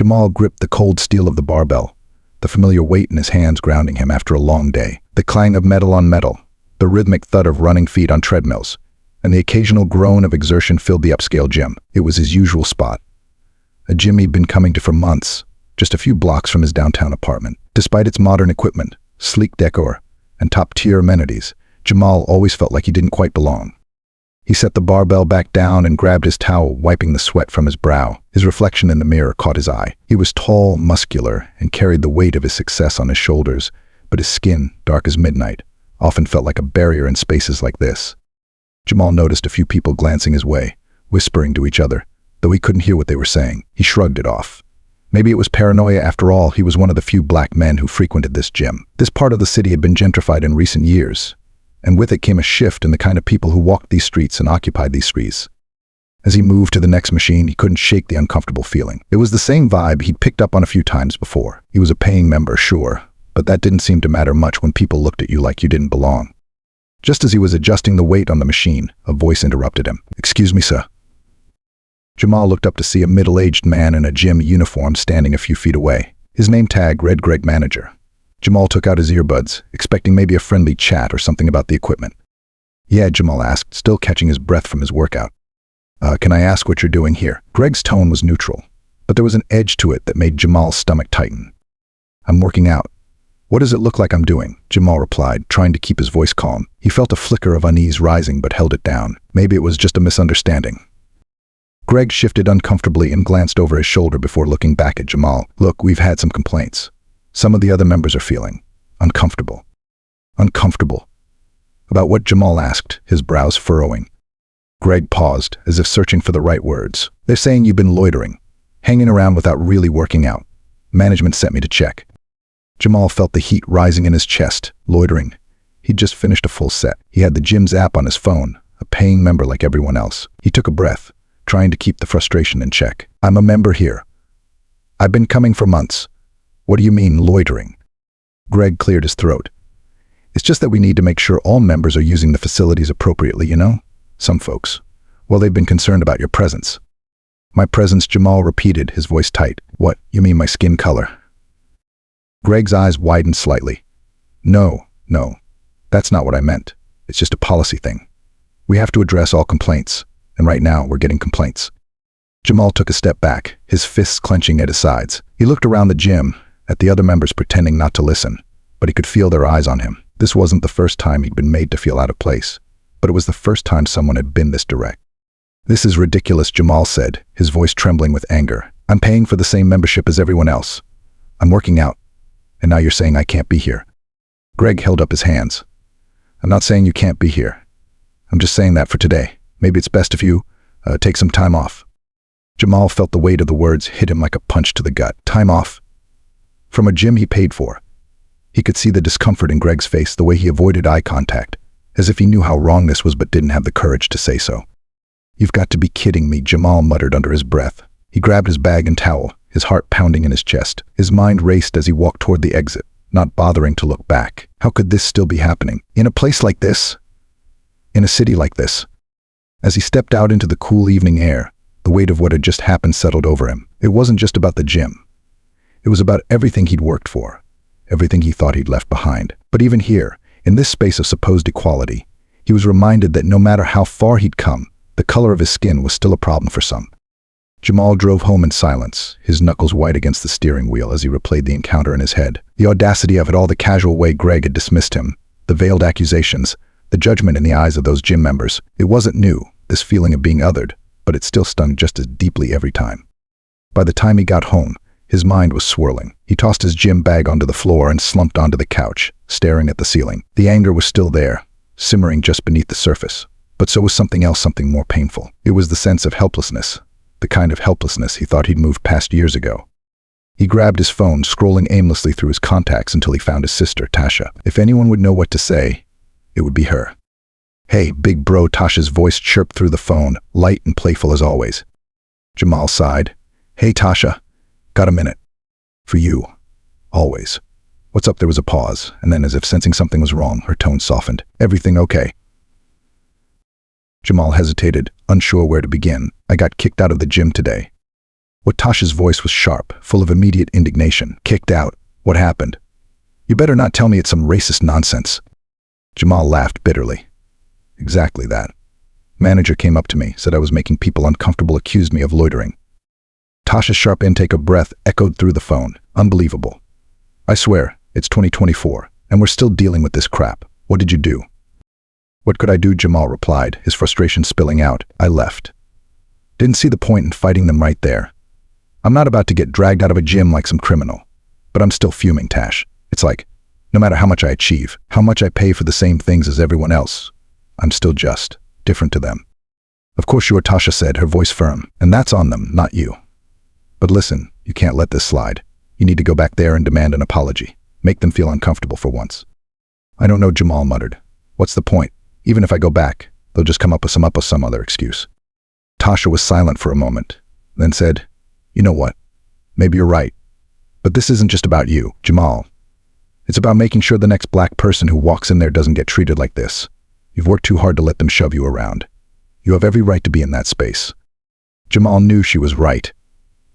Jamal gripped the cold steel of the barbell, the familiar weight in his hands grounding him after a long day. The clang of metal on metal, the rhythmic thud of running feet on treadmills, and the occasional groan of exertion filled the upscale gym. It was his usual spot, a gym he'd been coming to for months, just a few blocks from his downtown apartment. Despite its modern equipment, sleek decor, and top-tier amenities, Jamal always felt like he didn't quite belong. He set the barbell back down and grabbed his towel, wiping the sweat from his brow. His reflection in the mirror caught his eye. He was tall, muscular, and carried the weight of his success on his shoulders, but his skin, dark as midnight, often felt like a barrier in spaces like this. Jamal noticed a few people glancing his way, whispering to each other, though he couldn't hear what they were saying. He shrugged it off. Maybe it was paranoia after all. He was one of the few black men who frequented this gym. This part of the city had been gentrified in recent years, and with it came a shift in the kind of people who walked these streets and occupied these streets. As he moved to the next machine, he couldn't shake the uncomfortable feeling. It was the same vibe he'd picked up on a few times before. He was a paying member, sure, but that didn't seem to matter much when people looked at you like you didn't belong. Just as he was adjusting the weight on the machine, a voice interrupted him. "Excuse me, sir." Jamal looked up to see a middle-aged man in a gym uniform standing a few feet away. His name tag read Greg Manager. Jamal took out his earbuds, expecting maybe a friendly chat or something about the equipment. "Yeah," Jamal asked, still catching his breath from his workout. Can I ask what you're doing here?" Greg's tone was neutral, but there was an edge to it that made Jamal's stomach tighten. "I'm working out." "What does it look like I'm doing?" Jamal replied, trying to keep his voice calm. He felt a flicker of unease rising but held it down. Maybe it was just a misunderstanding. Greg shifted uncomfortably and glanced over his shoulder before looking back at Jamal. "Look, we've had some complaints. Some of the other members are feeling uncomfortable." "Uncomfortable?" "About what?" Jamal asked, his brows furrowing. Greg paused, as if searching for the right words. "They're saying you've been loitering, hanging around without really working out. Management sent me to check." Jamal felt the heat rising in his chest. Loitering. He'd just finished a full set. He had the gym's app on his phone, a paying member like everyone else. He took a breath, trying to keep the frustration in check. "I'm a member here. I've been coming for months." "What do you mean, loitering?" Greg cleared his throat. "It's just that we need to make sure all members are using the facilities appropriately, you know? Some folks, well, they've been concerned about your presence." "My presence?" Jamal repeated, his voice tight. "What, you mean my skin color?" Greg's eyes widened slightly. No, that's not what I meant. It's just a policy thing. We have to address all complaints, and right now we're getting complaints." Jamal took a step back, his fists clenching at his sides. He looked around the gym, at the other members pretending not to listen, but he could feel their eyes on him. This wasn't the first time he'd been made to feel out of place, but it was the first time someone had been this direct. "This is ridiculous," Jamal said, his voice trembling with anger. "I'm paying for the same membership as everyone else. I'm working out, and now you're saying I can't be here." Greg held up his hands. "I'm not saying you can't be here. I'm just saying that for today. Maybe it's best if you take some time off." Jamal felt the weight of the words hit him like a punch to the gut. Time off? From a gym he paid for. He could see the discomfort in Greg's face, the way he avoided eye contact, as if he knew how wrong this was but didn't have the courage to say so. "You've got to be kidding me," Jamal muttered under his breath. He grabbed his bag and towel, his heart pounding in his chest. His mind raced as he walked toward the exit, not bothering to look back. How could this still be happening? In a place like this? In a city like this? As he stepped out into the cool evening air, the weight of what had just happened settled over him. It wasn't just about the gym. It was about everything he'd worked for, everything he thought he'd left behind. But even here, in this space of supposed equality, he was reminded that no matter how far he'd come, the color of his skin was still a problem for some. Jamal drove home in silence, his knuckles white against the steering wheel as he replayed the encounter in his head. The audacity of it all, the casual way Greg had dismissed him, the veiled accusations, the judgment in the eyes of those gym members. It wasn't new, this feeling of being othered, but it still stung just as deeply every time. By the time he got home, his mind was swirling. He tossed his gym bag onto the floor and slumped onto the couch, staring at the ceiling. The anger was still there, simmering just beneath the surface. But so was something else, something more painful. It was the sense of helplessness, the kind of helplessness he thought he'd moved past years ago. He grabbed his phone, scrolling aimlessly through his contacts until he found his sister, Tasha. If anyone would know what to say, it would be her. "Hey, big bro," Tasha's voice chirped through the phone, light and playful as always. Jamal sighed. "Hey, Tasha, got a minute? For you. Always." "What's up?" There was a pause, and then, as if sensing something was wrong, her tone softened. "Everything okay?" Jamal hesitated, unsure where to begin. "I got kicked out of the gym today." What Tasha's voice was sharp, full of immediate indignation. Kicked out. What happened? You better not tell me it's some racist nonsense. Jamal laughed bitterly. Exactly that. Manager came up to me, said I was making people uncomfortable, accused me of loitering. Tasha's sharp intake of breath echoed through the phone. Unbelievable. I swear, it's 2024, and we're still dealing with this crap. What did you do? What could I do? Jamal replied, his frustration spilling out. I left. Didn't see the point in fighting them right there. I'm not about to get dragged out of a gym like some criminal. But I'm still fuming, Tash. It's like, no matter how much I achieve, how much I pay for the same things as everyone else, I'm still just different to them. Of course you are, Tasha said, her voice firm, and that's on them, not you. But listen, you can't let this slide. You need to go back there and demand an apology. Make them feel uncomfortable for once. I don't know, Jamal muttered. What's the point? Even if I go back, they'll just come up with some other excuse. Tasha was silent for a moment, then said, You know what? Maybe you're right. But this isn't just about you, Jamal. It's about making sure the next black person who walks in there doesn't get treated like this. You've worked too hard to let them shove you around. You have every right to be in that space. Jamal knew she was right.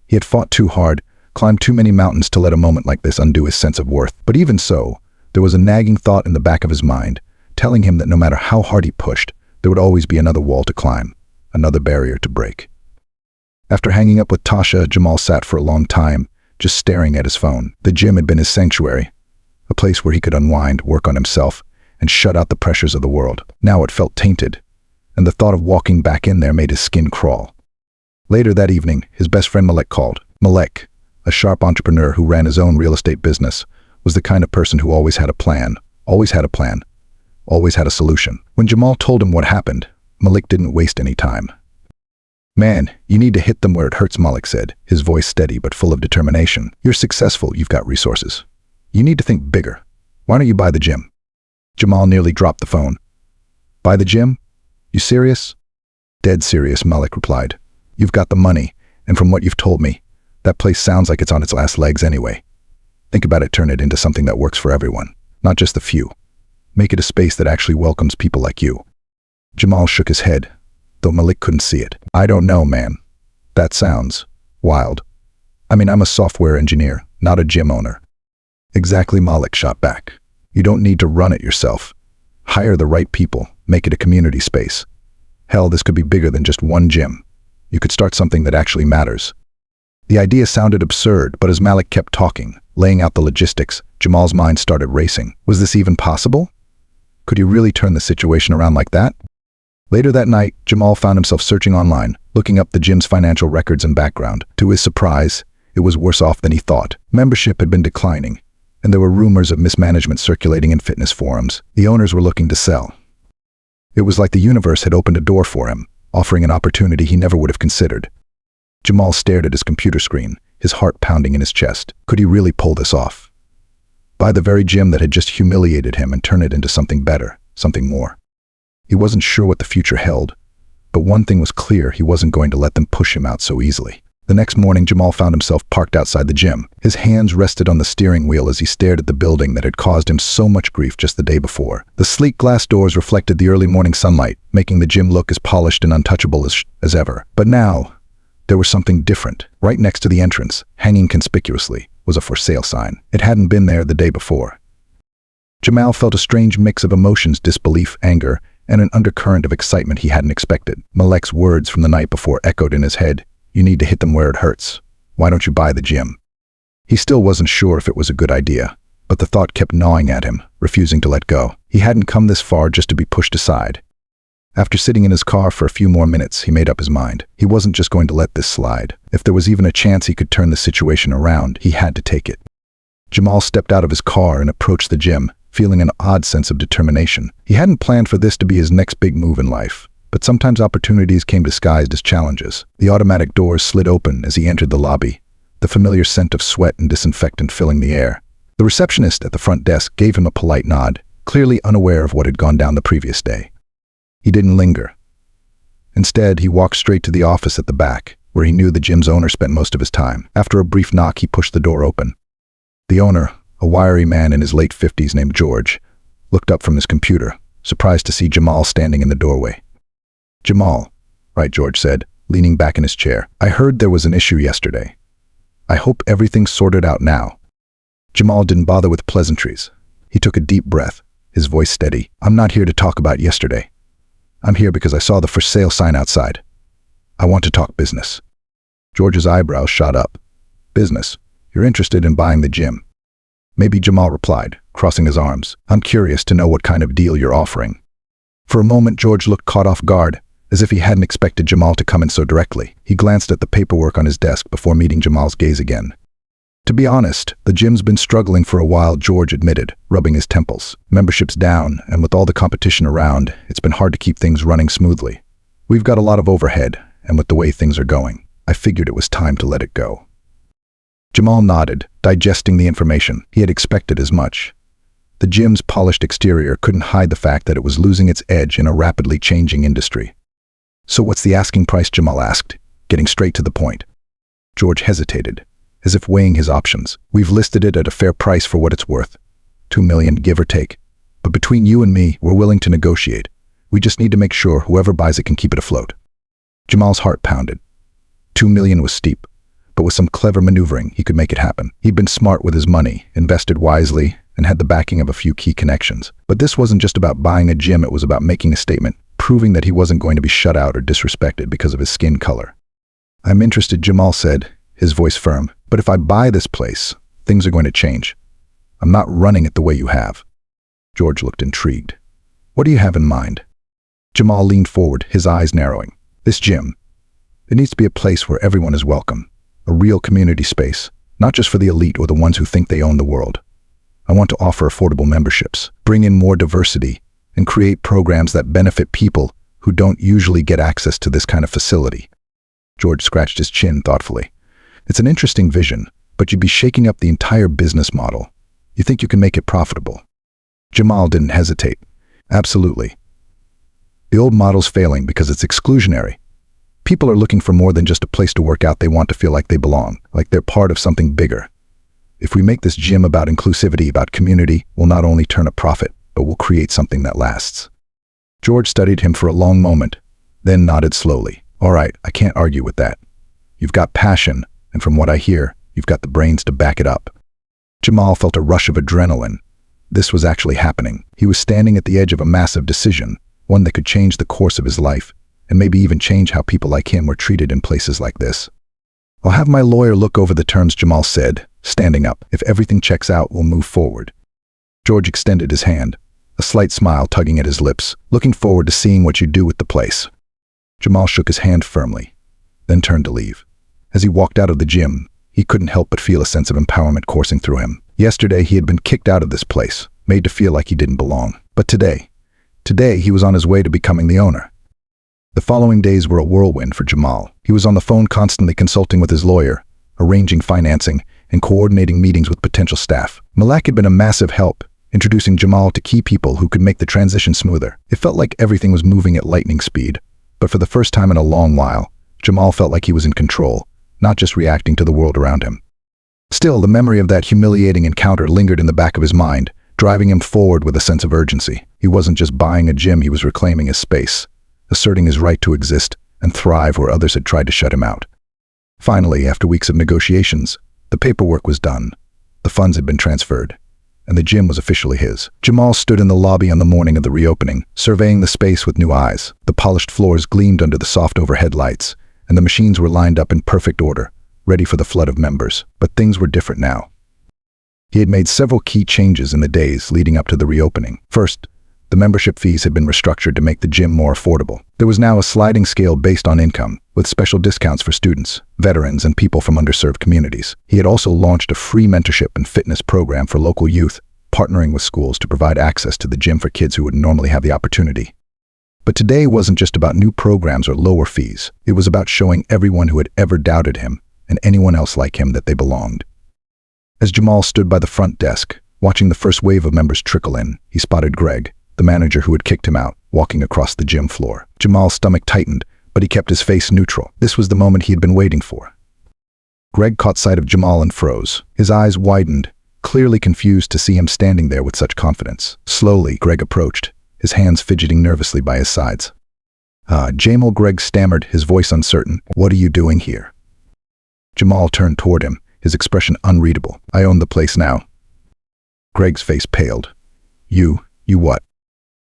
He had fought too hard, climbed too many mountains to let a moment like this undo his sense of worth. But even so, there was a nagging thought in the back of his mind, telling him that no matter how hard he pushed, there would always be another wall to climb, another barrier to break. After hanging up with Tasha, Jamal sat for a long time, just staring at his phone. The gym had been his sanctuary, a place where he could unwind, work on himself, and shut out the pressures of the world. Now it felt tainted, and the thought of walking back in there made his skin crawl. Later that evening, his best friend Malek called. Malek, a sharp entrepreneur who ran his own real estate business, was the kind of person who always had a plan, always had a solution. When Jamal told him what happened, Malek didn't waste any time. Man, you need to hit them where it hurts, Malek said, his voice steady but full of determination. You're successful, you've got resources. You need to think bigger. Why don't you buy the gym? Jamal nearly dropped the phone. Buy the gym? You serious? Dead serious, Malek replied. You've got the money, and from what you've told me, that place sounds like it's on its last legs anyway. Think about it, turn it into something that works for everyone, not just the few. Make it a space that actually welcomes people like you. Jamal shook his head, though Malek couldn't see it. I don't know, man. That sounds wild. I mean, I'm a software engineer, not a gym owner. Exactly, Malek shot back. You don't need to run it yourself. Hire the right people, make it a community space. Hell, this could be bigger than just one gym. You could start something that actually matters. The idea sounded absurd, but as Malek kept talking, laying out the logistics, Jamal's mind started racing. Was this even possible? Could he really turn the situation around like that? Later that night, Jamal found himself searching online, looking up the gym's financial records and background. To his surprise, it was worse off than he thought. Membership had been declining, and there were rumors of mismanagement circulating in fitness forums. The owners were looking to sell. It was like the universe had opened a door for him, offering an opportunity he never would have considered. Jamal stared at his computer screen, his heart pounding in his chest. Could he really pull this off? Buy the very gym that had just humiliated him and turn it into something better, something more. He wasn't sure what the future held, but one thing was clear: he wasn't going to let them push him out so easily. The next morning, Jamal found himself parked outside the gym. His hands rested on the steering wheel as he stared at the building that had caused him so much grief just the day before. The sleek glass doors reflected the early morning sunlight, making the gym look as polished and untouchable as ever. But now, there was something different. Right next to the entrance, hanging conspicuously, was a for sale sign. It hadn't been there the day before. Jamal felt a strange mix of emotions: disbelief, anger, and an undercurrent of excitement he hadn't expected. Malek's words from the night before echoed in his head. You need to hit them where it hurts. Why don't you buy the gym? He still wasn't sure if it was a good idea, but the thought kept gnawing at him, refusing to let go. He hadn't come this far just to be pushed aside. After sitting in his car for a few more minutes, he made up his mind. He wasn't just going to let this slide. If there was even a chance he could turn the situation around, he had to take it. Jamal stepped out of his car and approached the gym, feeling an odd sense of determination. He hadn't planned for this to be his next big move in life, but sometimes opportunities came disguised as challenges. The automatic doors slid open as he entered the lobby, the familiar scent of sweat and disinfectant filling the air. The receptionist at the front desk gave him a polite nod, clearly unaware of what had gone down the previous day. He didn't linger. Instead, he walked straight to the office at the back, where he knew the gym's owner spent most of his time. After a brief knock, he pushed the door open. The owner, a wiry man in his late 50s named George, looked up from his computer, surprised to see Jamal standing in the doorway. Jamal, right, George said, leaning back in his chair. "I heard there was an issue yesterday. I hope everything's sorted out now." Jamal didn't bother with pleasantries. He took a deep breath, his voice steady. "I'm not here to talk about yesterday. I'm here because I saw the for sale sign outside. I want to talk business." George's eyebrows shot up. "Business? You're interested in buying the gym?" "Maybe," Jamal replied, crossing his arms. "I'm curious to know what kind of deal you're offering." For a moment, George looked caught off guard, as if he hadn't expected Jamal to come in so directly. He glanced at the paperwork on his desk before meeting Jamal's gaze again. "To be honest, the gym's been struggling for a while," George admitted, rubbing his temples. "Membership's down, and with all the competition around, it's been hard to keep things running smoothly. We've got a lot of overhead, and with the way things are going, I figured it was time to let it go." Jamal nodded, digesting the information. He had expected as much. The gym's polished exterior couldn't hide the fact that it was losing its edge in a rapidly changing industry. "So what's the asking price?" Jamal asked, getting straight to the point. George hesitated, as if weighing his options. "We've listed it at a fair price for what it's worth. $2 million, give or take. But between you and me, we're willing to negotiate. We just need to make sure whoever buys it can keep it afloat." Jamal's heart pounded. $2 million was steep, but with some clever maneuvering, he could make it happen. He'd been smart with his money, invested wisely, and had the backing of a few key connections. But this wasn't just about buying a gym, it was about making a statement, proving that he wasn't going to be shut out or disrespected because of his skin color. "I'm interested," Jamal said, his voice firm. "But if I buy this place, things are going to change. I'm not running it the way you have." George looked intrigued. "What do you have in mind?" Jamal leaned forward, his eyes narrowing. "This gym. It needs to be a place where everyone is welcome. A real community space, not just for the elite or the ones who think they own the world. I want to offer affordable memberships, bring in more diversity, and create programs that benefit people who don't usually get access to this kind of facility." George scratched his chin thoughtfully. "It's an interesting vision, but you'd be shaking up the entire business model. You think you can make it profitable?" Jamal didn't hesitate. "Absolutely. The old model's failing because it's exclusionary. People are looking for more than just a place to work out. They want to feel like they belong, like they're part of something bigger. If we make this gym about inclusivity, about community, we'll not only turn a profit, but we'll create something that lasts." George studied him for a long moment, then nodded slowly. "All right, I can't argue with that. You've got passion, and from what I hear, you've got the brains to back it up." Jamal felt a rush of adrenaline. This was actually happening. He was standing at the edge of a massive decision, one that could change the course of his life, and maybe even change how people like him were treated in places like this. "I'll have my lawyer look over the terms," Jamal said, standing up. "If everything checks out, we'll move forward." George extended his hand, a slight smile tugging at his lips, "Looking forward to seeing what you do with the place." Jamal shook his hand firmly, then turned to leave. As he walked out of the gym, he couldn't help but feel a sense of empowerment coursing through him. Yesterday, he had been kicked out of this place, made to feel like he didn't belong. But today he was on his way to becoming the owner. The following days were a whirlwind for Jamal. He was on the phone constantly consulting with his lawyer, arranging financing, and coordinating meetings with potential staff. Malak had been a massive help, introducing Jamal to key people who could make the transition smoother. It felt like everything was moving at lightning speed, but for the first time in a long while, Jamal felt like he was in control, not just reacting to the world around him. Still, the memory of that humiliating encounter lingered in the back of his mind, driving him forward with a sense of urgency. He wasn't just buying a gym, he was reclaiming his space, asserting his right to exist and thrive where others had tried to shut him out. Finally, after weeks of negotiations, the paperwork was done, the funds had been transferred, and the gym was officially his. Jamal stood in the lobby on the morning of the reopening, surveying the space with new eyes. The polished floors gleamed under the soft overhead lights, and the machines were lined up in perfect order, ready for the flood of members. But things were different now. He had made several key changes in the days leading up to the reopening. First, the membership fees had been restructured to make the gym more affordable. There was now a sliding scale based on income, with special discounts for students, veterans, and people from underserved communities. He had also launched a free mentorship and fitness program for local youth, partnering with schools to provide access to the gym for kids who wouldn't normally have the opportunity. But today wasn't just about new programs or lower fees. It was about showing everyone who had ever doubted him, and anyone else like him, that they belonged. As Jamal stood by the front desk, watching the first wave of members trickle in, he spotted Greg, the manager who had kicked him out, walking across the gym floor. Jamal's stomach tightened, but he kept his face neutral. This was the moment he had been waiting for. Greg caught sight of Jamal and froze. His eyes widened, clearly confused to see him standing there with such confidence. Slowly, Greg approached, his hands fidgeting nervously by his sides. Jamal, Greg stammered, his voice uncertain. What are you doing here? Jamal turned toward him, his expression unreadable. I own the place now. Greg's face paled. You what?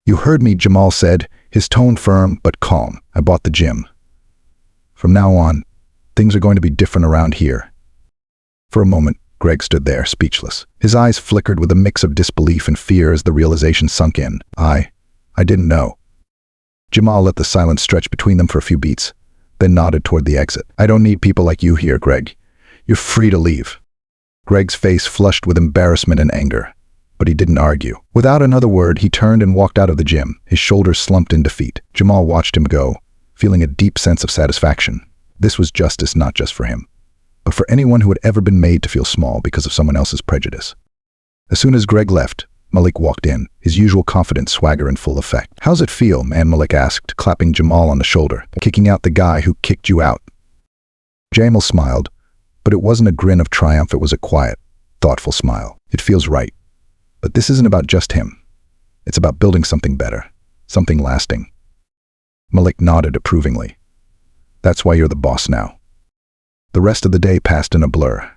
You heard me, Jamal said, his tone firm but calm. I bought the gym. From now on, things are going to be different around here. For a moment, Greg stood there, speechless. His eyes flickered with a mix of disbelief and fear as the realization sunk in. I didn't know. Jamal let the silence stretch between them for a few beats, then nodded toward the exit. I don't need people like you here, Greg. You're free to leave. Greg's face flushed with embarrassment and anger, but he didn't argue. Without another word, he turned and walked out of the gym, his shoulders slumped in defeat. Jamal watched him go, feeling a deep sense of satisfaction. This was justice not just for him, but for anyone who had ever been made to feel small because of someone else's prejudice. As soon as Greg left, Malik walked in, his usual confident swagger in full effect. How's it feel, man? Malik asked, clapping Jamal on the shoulder. Kicking out the guy who kicked you out. Jamal smiled, but it wasn't a grin of triumph, it was a quiet, thoughtful smile. It feels right. But this isn't about just him. It's about building something better, something lasting. Malik nodded approvingly. That's why you're the boss now. The rest of the day passed in a blur.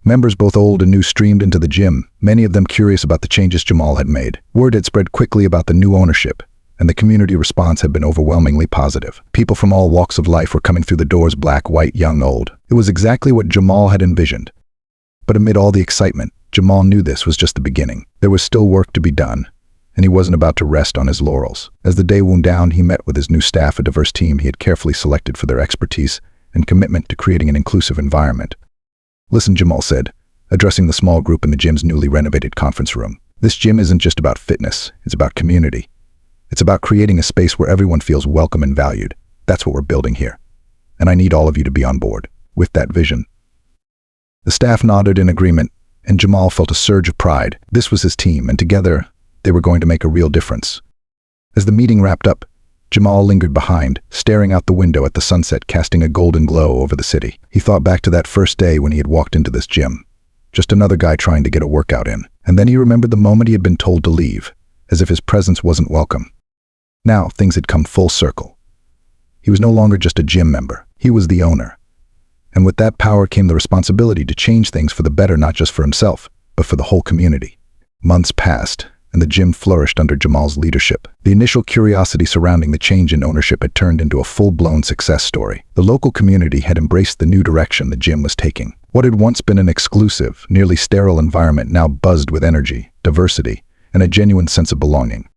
Members both old and new streamed into the gym, many of them curious about the changes Jamal had made. Word had spread quickly about the new ownership, and the community response had been overwhelmingly positive. People from all walks of life were coming through the doors, black, white, young, old. It was exactly what Jamal had envisioned. But amid all the excitement, Jamal knew this was just the beginning. There was still work to be done, and he wasn't about to rest on his laurels. As the day wound down, he met with his new staff, a diverse team he had carefully selected for their expertise and commitment to creating an inclusive environment. Listen, Jamal said, addressing the small group in the gym's newly renovated conference room. This gym isn't just about fitness, it's about community. It's about creating a space where everyone feels welcome and valued. That's what we're building here. And I need all of you to be on board with that vision. The staff nodded in agreement, and Jamal felt a surge of pride. This was his team, and together, they were going to make a real difference. As the meeting wrapped up, Jamal lingered behind, staring out the window at the sunset casting a golden glow over the city. He thought back to that first day when he had walked into this gym. Just another guy trying to get a workout in. And then he remembered the moment he had been told to leave, as if his presence wasn't welcome. Now, things had come full circle. He was no longer just a gym member. He was the owner. And with that power came the responsibility to change things for the better, not just for himself, but for the whole community. Months passed, and the gym flourished under Jamal's leadership. The initial curiosity surrounding the change in ownership had turned into a full-blown success story. The local community had embraced the new direction the gym was taking. What had once been an exclusive, nearly sterile environment now buzzed with energy, diversity, and a genuine sense of belonging.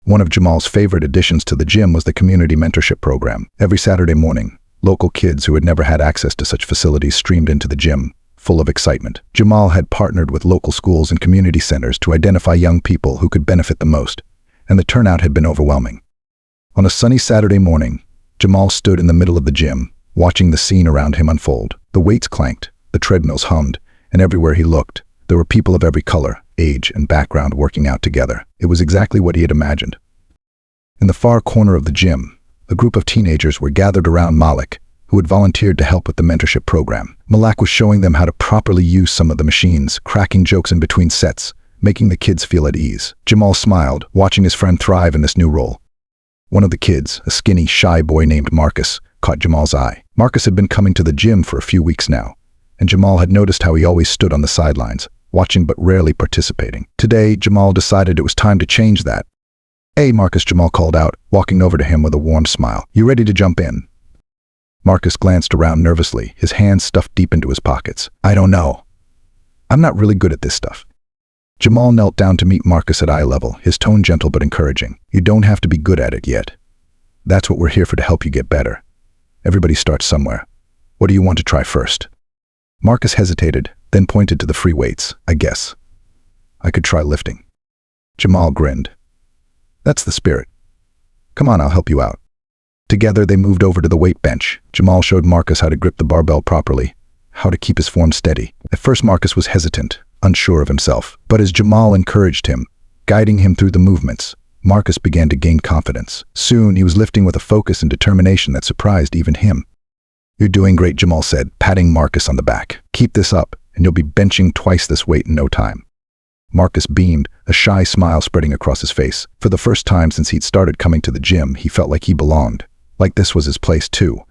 One of Jamal's favorite additions to the gym was the community mentorship program. Every Saturday morning, local kids who had never had access to such facilities streamed into the gym, full of excitement. Jamal had partnered with local schools and community centers to identify young people who could benefit the most, and the turnout had been overwhelming. On a sunny Saturday morning, Jamal stood in the middle of the gym, watching the scene around him unfold. The weights clanked, the treadmills hummed, and everywhere he looked, there were people of every color, age, and background working out together. It was exactly what he had imagined. In the far corner of the gym, a group of teenagers were gathered around Malik, who had volunteered to help with the mentorship program. Malik was showing them how to properly use some of the machines, cracking jokes in between sets, making the kids feel at ease. Jamal smiled, watching his friend thrive in this new role. One of the kids, a skinny, shy boy named Marcus, caught Jamal's eye. Marcus had been coming to the gym for a few weeks now, and Jamal had noticed how he always stood on the sidelines, watching but rarely participating. Today, Jamal decided it was time to change that. "Hey, Marcus," Jamal called out, walking over to him with a warm smile. "You ready to jump in?" Marcus glanced around nervously, his hands stuffed deep into his pockets. "I don't know. I'm not really good at this stuff." Jamal knelt down to meet Marcus at eye level, his tone gentle but encouraging. "You don't have to be good at it yet. That's what we're here for, to help you get better. Everybody starts somewhere. What do you want to try first?" Marcus hesitated, then pointed to the free weights. "I guess I could try lifting." Jamal grinned. "That's the spirit. Come on, I'll help you out." Together, they moved over to the weight bench. Jamal showed Marcus how to grip the barbell properly, how to keep his form steady. At first, Marcus was hesitant, unsure of himself. But as Jamal encouraged him, guiding him through the movements, Marcus began to gain confidence. Soon, he was lifting with a focus and determination that surprised even him. "You're doing great," Jamal said, patting Marcus on the back. "Keep this up, and you'll be benching twice this weight in no time." Marcus beamed, a shy smile spreading across his face. For the first time since he'd started coming to the gym, he felt like he belonged, like this was his place too.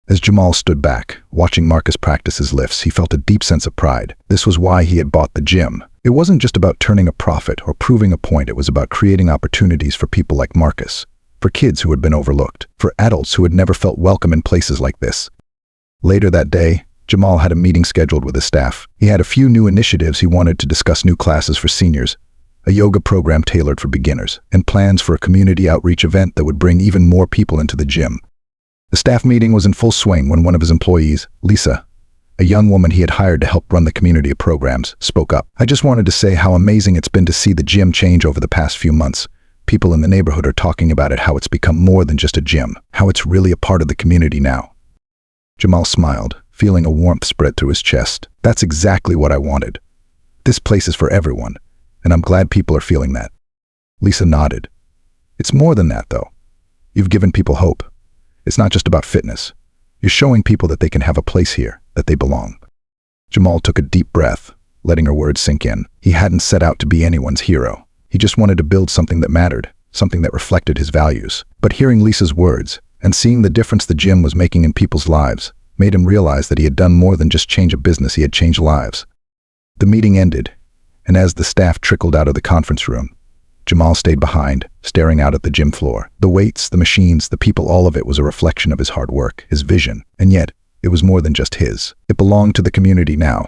As Jamal stood back, watching Marcus practice his lifts, he felt a deep sense of pride. This was why he had bought the gym. It wasn't just about turning a profit or proving a point, it was about creating opportunities for people like Marcus, for kids who had been overlooked, for adults who had never felt welcome in places like this. Later that day, Jamal had a meeting scheduled with his staff. He had a few new initiatives he wanted to discuss: new classes for seniors, a yoga program tailored for beginners, and plans for a community outreach event that would bring even more people into the gym. The staff meeting was in full swing when one of his employees, Lisa, a young woman he had hired to help run the community programs, spoke up. "I just wanted to say how amazing it's been to see the gym change over the past few months. People in the neighborhood are talking about it, how it's become more than just a gym, how it's really a part of the community now." Jamal smiled, feeling a warmth spread through his chest. "That's exactly what I wanted. This place is for everyone, and I'm glad people are feeling that." Lisa nodded. "It's more than that, though. You've given people hope. It's not just about fitness. You're showing people that they can have a place here, that they belong." Jamal took a deep breath, letting her words sink in. He hadn't set out to be anyone's hero. He just wanted to build something that mattered, something that reflected his values. But hearing Lisa's words and seeing the difference the gym was making in people's lives made him realize that he had done more than just change a business, he had changed lives. The meeting ended, and as the staff trickled out of the conference room, Jamal stayed behind, staring out at the gym floor. The weights, the machines, the people, all of it was a reflection of his hard work, his vision, and yet it was more than just his. It belonged to the community now.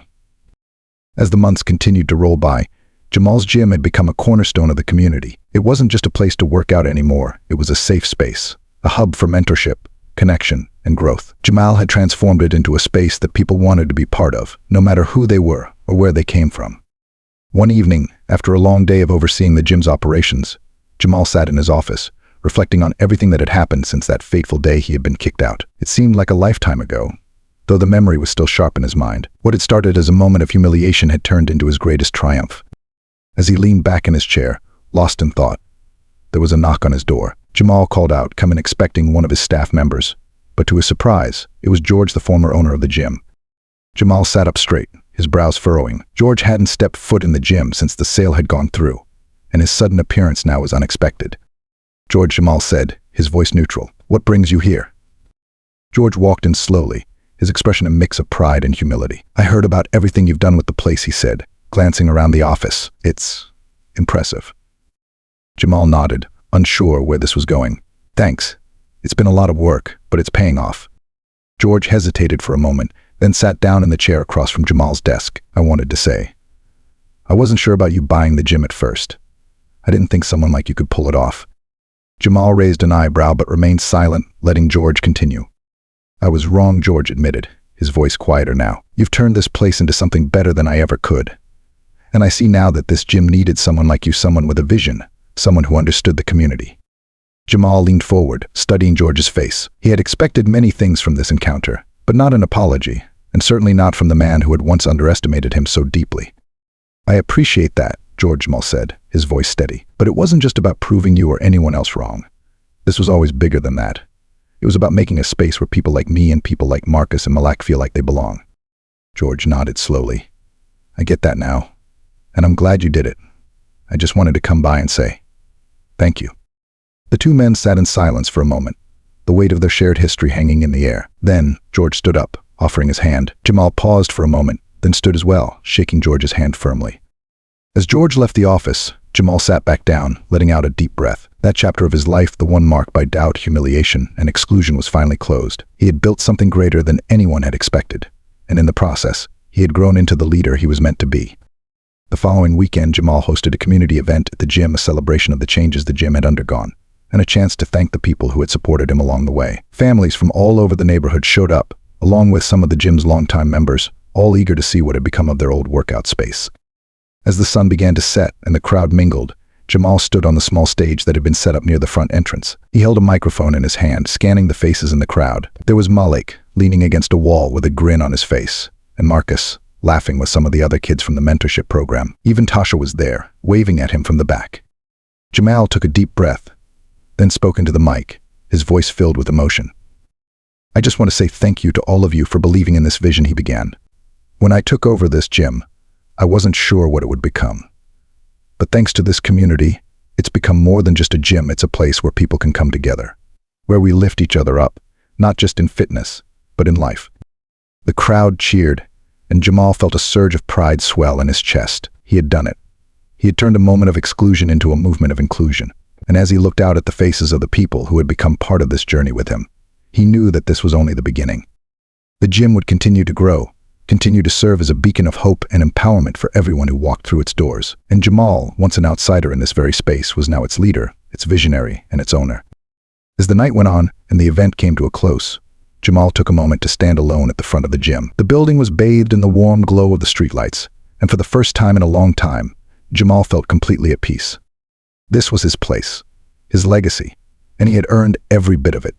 As the months continued to roll by, Jamal's gym had become a cornerstone of the community. It wasn't just a place to work out anymore, it was a safe space, a hub for mentorship, connection, and growth. Jamal had transformed it into a space that people wanted to be part of, no matter who they were or where they came from. One evening, after a long day of overseeing the gym's operations, Jamal sat in his office, reflecting on everything that had happened since that fateful day he had been kicked out. It seemed like a lifetime ago, though the memory was still sharp in his mind. What had started as a moment of humiliation had turned into his greatest triumph. As he leaned back in his chair, lost in thought, there was a knock on his door. Jamal called out, coming expecting one of his staff members, but to his surprise, it was George, the former owner of the gym. Jamal sat up straight, his brows furrowing. George hadn't stepped foot in the gym since the sale had gone through, and his sudden appearance now was unexpected. "George," Jamal said, his voice neutral, "what brings you here?" George walked in slowly, his expression a mix of pride and humility. "I heard about everything you've done with the place," he said, glancing around the office. "It's impressive." Jamal nodded, unsure where this was going. "Thanks. It's been a lot of work, but it's paying off." George hesitated for a moment, then sat down in the chair across from Jamal's desk. "I wanted to say, I wasn't sure about you buying the gym at first. I didn't think someone like you could pull it off." Jamal raised an eyebrow but remained silent, letting George continue. "I was wrong," George admitted, his voice quieter now. "You've turned this place into something better than I ever could. And I see now that this gym needed someone like you, someone with a vision, someone who understood the community." Jamal leaned forward, studying George's face. He had expected many things from this encounter, but not an apology, and certainly not from the man who had once underestimated him so deeply. "I appreciate that," Jamal said, his voice steady. "But it wasn't just about proving you or anyone else wrong. This was always bigger than that. It was about making a space where people like me and people like Marcus and Malak feel like they belong." George nodded slowly. "I get that now, and I'm glad you did it. I just wanted to come by and say, thank you." The two men sat in silence for a moment, the weight of their shared history hanging in the air. Then George stood up, offering his hand. Jamal paused for a moment, then stood as well, shaking George's hand firmly. As George left the office, Jamal sat back down, letting out a deep breath. That chapter of his life, the one marked by doubt, humiliation, and exclusion, was finally closed. He had built something greater than anyone had expected, and in the process, he had grown into the leader he was meant to be. The following weekend, Jamal hosted a community event at the gym, a celebration of the changes the gym had undergone, and a chance to thank the people who had supported him along the way. Families from all over the neighborhood showed up, along with some of the gym's longtime members, all eager to see what had become of their old workout space. As the sun began to set and the crowd mingled, Jamal stood on the small stage that had been set up near the front entrance. He held a microphone in his hand, scanning the faces in the crowd. There was Malik, leaning against a wall with a grin on his face, and Marcus, laughing with some of the other kids from the mentorship program. Even Tasha was there, waving at him from the back. Jamal took a deep breath, then spoke into the mic, his voice filled with emotion. "I just want to say thank you to all of you for believing in this vision," he began. "When I took over this gym, I wasn't sure what it would become. But thanks to this community, it's become more than just a gym. It's a place where people can come together. where we lift each other up, not just in fitness, but in life. The crowd cheered, and Jamal felt a surge of pride swell in his chest. He had done it. He had turned a moment of exclusion into a movement of inclusion. And as he looked out at the faces of the people who had become part of this journey with him, he knew that this was only the beginning. The gym would continue to grow, continue to serve as a beacon of hope and empowerment for everyone who walked through its doors. And Jamal, once an outsider in this very space, was now its leader, its visionary, and its owner. As the night went on and the event came to a close, Jamal took a moment to stand alone at the front of the gym. The building was bathed in the warm glow of the streetlights, and for the first time in a long time, Jamal felt completely at peace. This was his place, his legacy, and he had earned every bit of it.